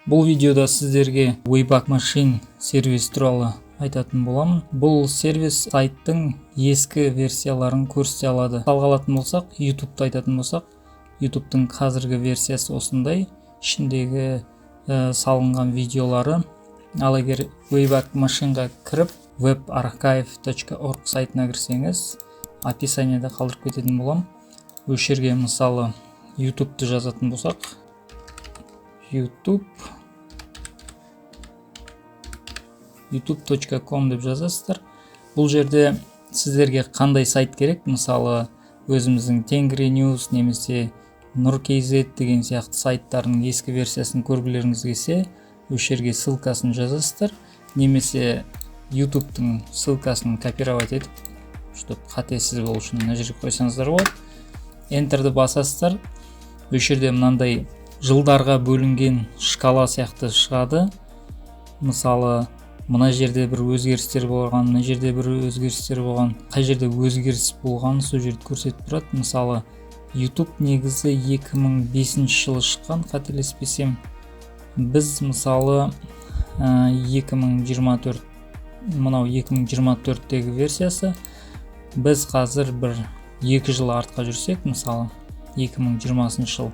Бұл видеода сіздерге Wayback Machine сервис туралы айтатын боламын. Бұл сервис сайттың ескі версияларын көрсете алады. Мысалға алатын болсақ, YouTube-ты айтатын болсақ, YouTube-тың қазіргі версиясы осындай, ішіндегі салынған видеолары. Ал егер Wayback Machine'ға кіріп, webarchive.org сайтына кірсеңіз, описаниеда қалдырып кететін болам. Осы жерге мысалы YouTube-ты жазатын болсақ, youtube.com деп жазасыздар. Бұл жерде сіздерге қандай сайт керек? Мысалы, өзіміздің Тенгри News немесе Nur.kz деген сияқты сайттардың ескі версиясын көргілеріңіз келсе, осы жерге ссылкасын жазасыздар. Немесе YouTube-тың ссылкасын копировать етіп, чтобы қатесіз болу үшін мына жерге қойсаңыздар болады. Enter'ді басасыздар. Осы жерде мынандай жылдарға бөлінген шкала сияқты шығады. Мысалы, мына жерде бір өзгерістер болған, мына жерде бір өзгерістер болған, қай жерде өзгеріс болған, сол жерді көрсетіп тұрады. Мысалы, YouTube негізі 2005 жылы шыққан, қателеспесем. Біз мысалы 2024, мынау 2024-тегі версиясы. Біз қазір бір 2 жыл артқа жүрсек, мысалы 2020 жыл.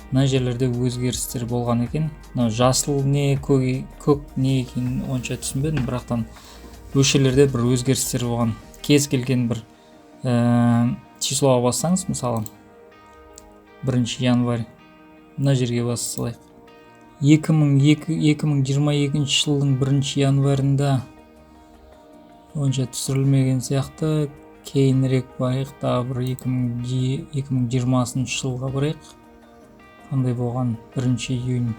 Мына жерлерде өзгерістер болған екен. Жасыл не, көк не екенін онша түсінбедім, бірақтан осы жерлерде бір өзгерістер болған. Кез келген бір числоға бассаңыз, мысалы 1 январь, мына жерге басып салайық. 2022 жылдың 1 январында онша түсірілмеген сияқты, кейінірек барайық, тағы бір 2020 жылға барайық. Қандай болған 1 июнь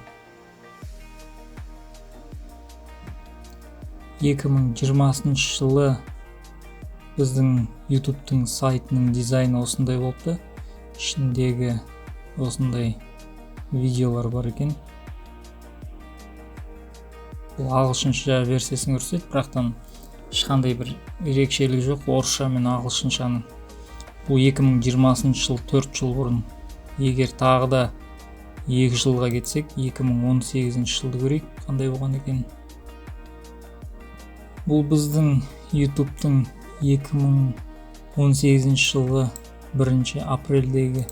2020 жылы біздің YouTube-тың сайтының дизайны осындай болыпты. Ішіндегі осындай видеолар бар екен. Бұл ағылшынша версиясын көрсетеді, бірақтан ешқандай бір ерекшелігі жоқ. Орысша мен ағылшыншаның. Бұл 2020 жыл 4 жыл бұрын. Егер тағы да 2 жылға кетсек, 2018 жылды көрейік, қандай болған екен. Бұл біздің YouTube-тың 2018 жылғы 1 апрельдегі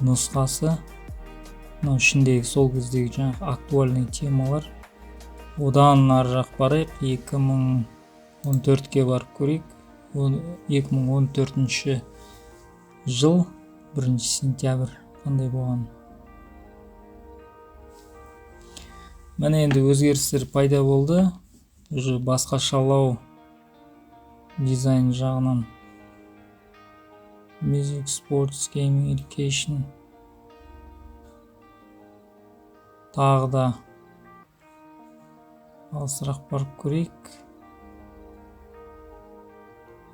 нұсқасы. Мынау ішіндегі сол кездегі жаңағы актуальный темалар. Одан арырақ барайық, 2014-ке барып көрейік. 2014 жыл 1 сентябрь қандай болған. Міне енді өзгерістер пайда болды. Уже басқашалау дизайн жағынан. Music, Sports, Gaming, Education. Тағы да алысырақ барып көрейік.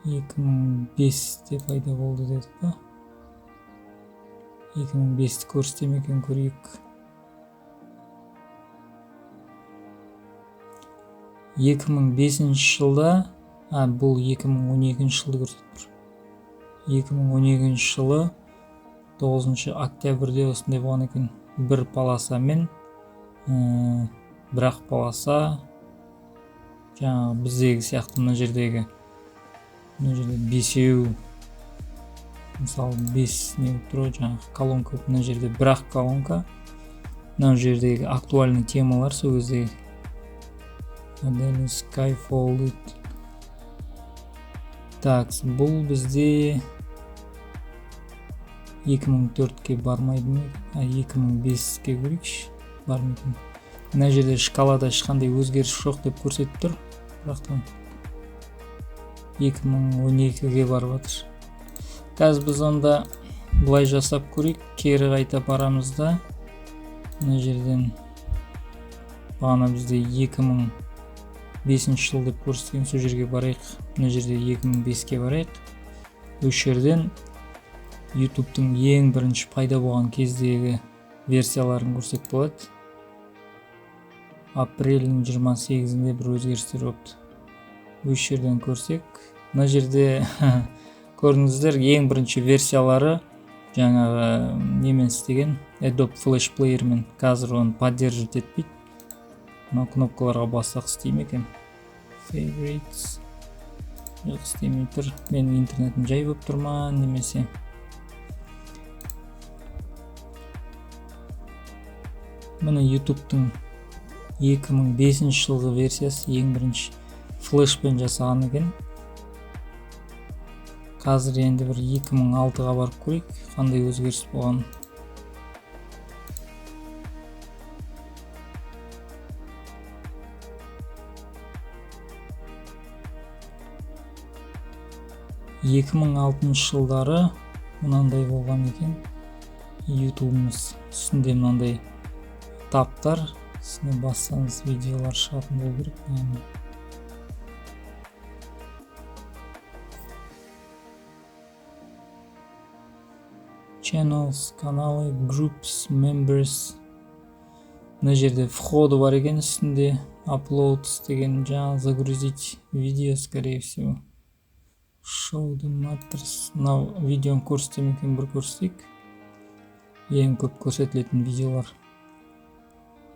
2005-те пайда болды дедік па? 2005-ті көрсетемекен көрейік. 2005 жылда, бұл 2012 жылды көрсетіп тұр. 2012 жылы 9 октябрьде осындай болған екен. Бір полоса мен бірақ полоса жаңағы біздегі сияқты мына жерде бесеу, мысалы 5 не тұр, жаңағы колонка, мына жерде бірақ колонка. Мына жердегі актуальный темалар сол кездегі. Skyfall. Так, бұл бізде 2004-ке бармайды ма? 2005-ке көрейікші, бармайды. Мына жерде шкалада ешқандай өзгеріс жоқ деп көрсетіп тұр, бірақтан 2012-ге барып жатыр. Қазір біз онда бұлай жасап көрейік, кері қайта барамыз да. Мына жерден бағана бізде 2005 жыл деп көрсеткен, сол жерге барайық. Мына жерде 2005-ке барайық. Осы жерден YouTube-тың ең бірінші пайда болған кездегі версияларын көрсек болады. Апрельдің 28-інде бір өзгерістер болыпты. Осы жерден көрсек, мына жерде көрдіңіздер, ең бірінші версиялары жаңағы немен істеген Adobe Flash Player мен, қазір оны поддерживать етпейді. мына кнопкаларға бассақ істей ме екен? Favorites. Жоқ, істемей тұр. Менің интернетім жай болып тұр ма, немесе? Міне YouTube-тың 2005 жылғы версиясы ең бірінші флешпен жасаған екен. Қазір енді бір 2006-ға барып көрейік, қандай өзгеріс болған. жылдары мынандай болған екен. YouTube-ымыз үстінде мынандай таптар, үстіне бассаңыз видеолар шығатын болу керек. Channels, каналы, groups, members. Мына жерде входы бар екен үстінде. Uploads деген жаңа загрузить видео, скорее всего. Show the matters. Мынау видеоны көрсетемін екен, бір көрсетейік. Ең көп көрсетілетін видеолар.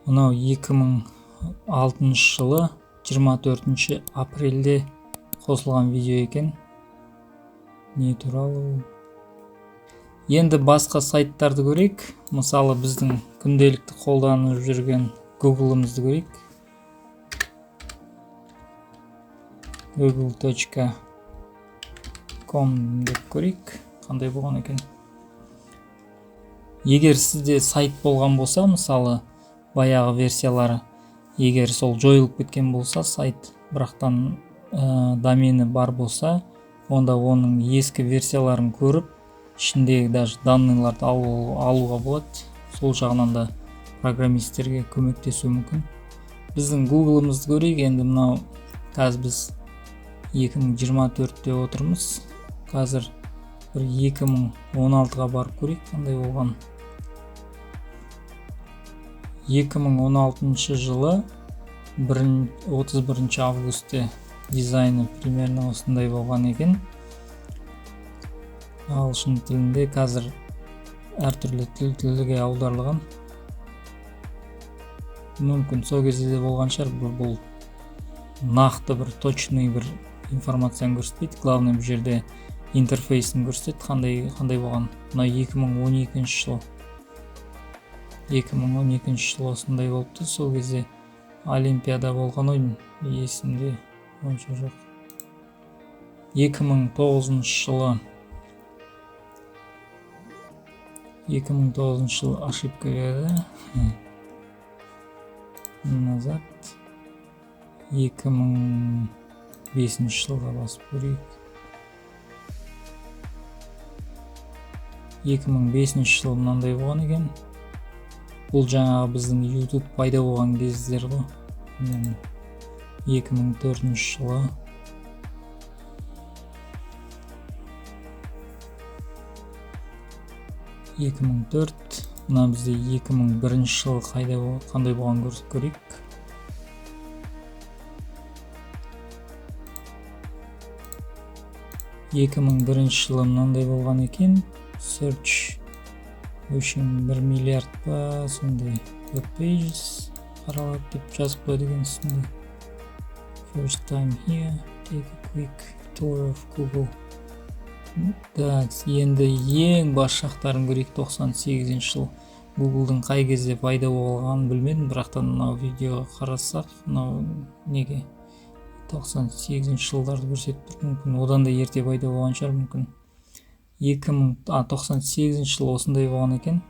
Мынау 2006 жылы 24 апрельде қосылған видео екен. Не туралы? Енді басқа сайттарды көрейік. Мысалы біздің күнделікті қолданып жүрген Google-ымызды көрейік. google.com деп көрейік. Қандай болған екен? Егер сізде сайт болған болса, мысалы баяғы версиялары, егер сол жойылып кеткен болса, сайт бірақтан домені бар болса, онда оның ескі версияларын көріп, ішіндегі даже данныйларды алуға болады. Сол жағынан да программисттерге көмектесуі мүмкін. Біздің Google-ымызды көрейік. Енді мынау қазір біз 2024-те отырмыз. Қазір бір 2016-ға барып көрейік, қандай болған. 2016 жылы 31 августте дизайны примерно осындай болған екен. Ағылшын тілінде қазір әртүрлі тілге аударылған. Мүмкін сол кезде де болған шығар, бұл нақты бір точный бір информацияны көрсетпейді. Главное бұл жерде интерфейсін көрсетеді, қандай болған. Мына 2012 жыл. 2012 жылы осындай болыпты. Сол кезде Олимпиада болған ойын есімде онша жоқ. 2009 жылы 2009 жыл ошибка берді. Назад 2005 жылға басып көрейік. 2005 жыл мынандай болған екен. Бұл жаңағы біздің YouTube пайда болған кездер ғой. 2004 жылы 2004, мына бізде 2001 жылы қандай болған көрейік. 2001 жылы мынандай болған екен. Search үшін 1 миллиард па, сондай web pages қаралады деп жазып қойды екен үстінде. First time here, take a quick tour of Google. Енді ең бас жақтарын көрейік. 98 жыл. Google-дың қай кезде пайда болғанын білмедім, бірақтан мынау видеоға қарасақ, мынау неге 98 жылдарды көрсетіп тұр. Мүмкін одан да ерте пайда болған шығар, мүмкін 98 жыл осындай болған екен.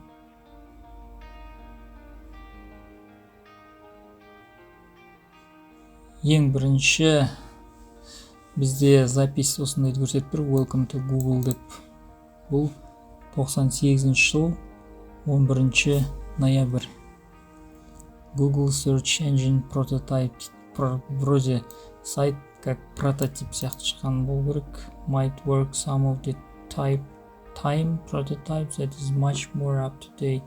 Ең бірінші бізде запись осындай көрсетіп тұр. Welcome to Google деп. Бұл 98 жыл 11 ноябрь. Google Search Engine Prototype. Вроде сайт как прототип сияқты шыққан болу керек. Might work some of the time prototypes that is much more up to date.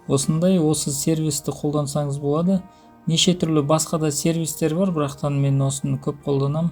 Осындай осы сервисті қолдансаңыз болады. Неше түрлі басқа да сервистер бар, бірақтан мен осыны көп қолданам.